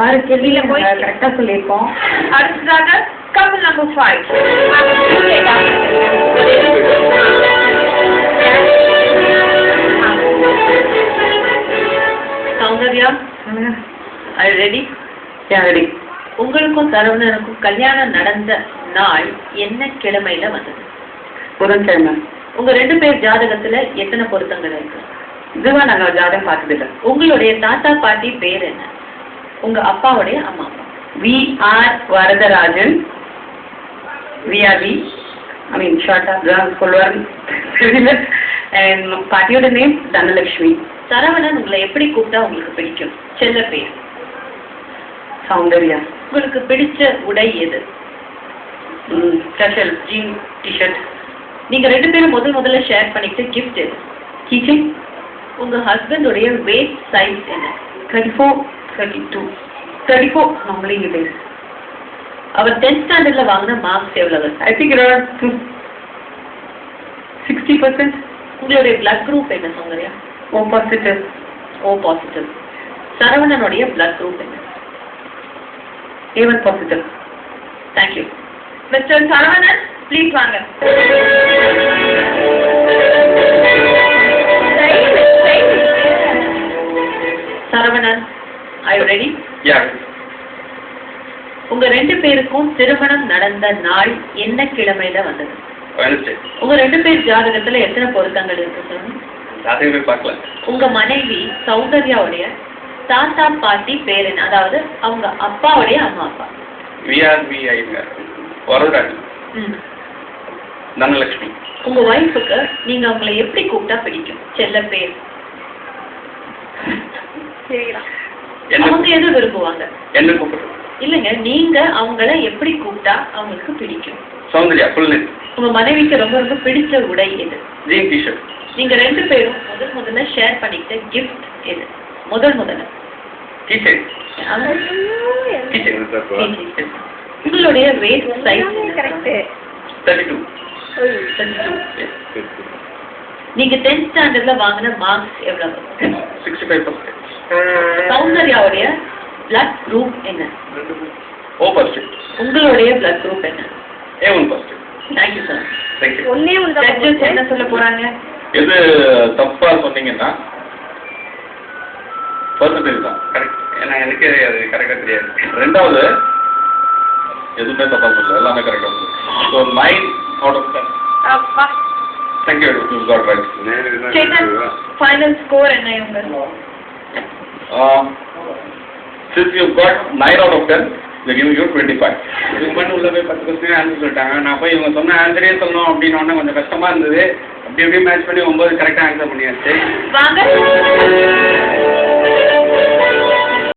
6 கேள்வியில போய் கரெக்டா சொல்லியிருக்கோம். அடுத்ததாக couple number 5. Soundarya, are you ready? Yeah, ready. உங்களுக்கும் சரவணனுக்கும் கல்யாணம் நடந்த நாள் என்ன கிழமையில வந்தது? புதன்கிழமை. உங்க 2 பேர் ஜாதகத்துல எத்தனை பொருத்தங்கள் இருக்கு? இதுவா நாங்க ஜாதகம் பார்த்ததில்லை. உங்களுடைய தாத்தா பாட்டி பேர் என்ன? உங்க அப்பாவுடைய அம்மா அப்பா. V R Varadarajan. I mean short of சொல்லுவாரு. And பாட்டியோட நேம் தனலட்சுமி. சரவணன் உங்களை எப்படி கூப்பிட்டா உங்களுக்கு பிடிக்கும்? செல்ல பேர். சௌந்தர்யா. உங்களுக்கு பிடிச்ச உடை எது? Casual jean T-shirt. நீங்க 2 பேரும் முதல்ல ஷேர் பண்ணிக்கிட்டு கிஃப்ட் எது? கீச்சைன். உங்க ஹஸ்பண்டுடைய வெயிட் சைஸ் என்ன? 34, 32. 34 normally it is. Our 10th ஸ்டாண்டர்ட்ல வாங்கின மார்க்ஸ் எவ்வளவு? I think around 60%. உங்களுடைய பிளட் குரூப் என்ன Soundarya? O positive. O positive. சரவணனுடைய பிளட் குரூப் என்ன? A1 positive. Thank you. Mister Saravanan, please வாங்க. Saravanan, are you ready? Yeah. உங்க 2 பேருக்கும் திருமணம் நடந்த நாள் என்ன கிழமையில வந்தது? Wednesday. உங்க 2 பேர் ஜாதகத்துல எத்தனை பொருத்தங்கள் இருக்கு சொல்லுங்க? ஜாதகமே பார்க்கல. உங்க மனைவி சௌந்தர்யாவுடைய தாத்தா பாட்டி பேர் என்ன? அதாவது அவங்க அப்பாவுடைய அம்மா அப்பா. VRVI வரதராஜன். தனலட்சுமி. உங்க வைஃபுக்கு நீங்க அவங்களை எப்படி கூப்பிட்டா பிடிக்கும்? செல்ல பேர். அவங்க எது விரும்புவாங்க? என்ன கூப்பிடுறது? இல்லங்க, நீங்க அவங்கள எப்படி கூப்பிட்டா அவங்களுக்கு பிடிக்கும்? Soundarya full name. உங்க மனைவிக்கு ரொம்ப ரொம்ப பிடிச்ச உடை எது? Jean T-shirt. நீங்க 2 பேரும் முதல்ல ஷேர் பண்ணிக்கிட்ட கிஃப்ட் எது? முதல்ல கீச்சைன். கீச்சைன். உங்களுடைய வெயிட் சைஸ் கரெக்ட்? 32. நீங்க 10th ஸ்டாண்டர்ட்ல வாங்கின மார்க்ஸ் எவ்வளவு? 65%. சௌந்தர்யாவுடைய பிளட் குரூப் என்ன? O positive. உங்களுடைய பிளட் குரூப் என்ன? A1 positive. Thank you sir. Thank you. Judges என்ன சொல்ல போறாங்க? எது தப்பா சொன்னீங்கன்னா பர்சன்டேஜ் தான் கரெக்ட். ஏன்னா எனக்கு அது கரெக்டாக தெரியாது. 2வது எதுவுமே தப்பா சொல்லல, எல்லாமே கரெக்டாக இருக்கு. So 9 out of 10. அப்பா. Thank you. You got right. Chetan, final score என்ன இவங்க? Since you got 9 out of 10, they give you 25. இதுக்கு மட்டும் உள்ள போய் 10 கொஸ்டின் ஆன்சர் சொல்லிட்டாங்க. நான் போய் இவங்க சொன்ன ஆன்சரே சொல்லணும் அப்படின்னு கொஞ்சம் கஷ்டமா இருந்தது. அப்படி மேட்ச் பண்ணி 9 கரெக்டாக ஆன்சர் பண்ணியாச்சு. வாங்க.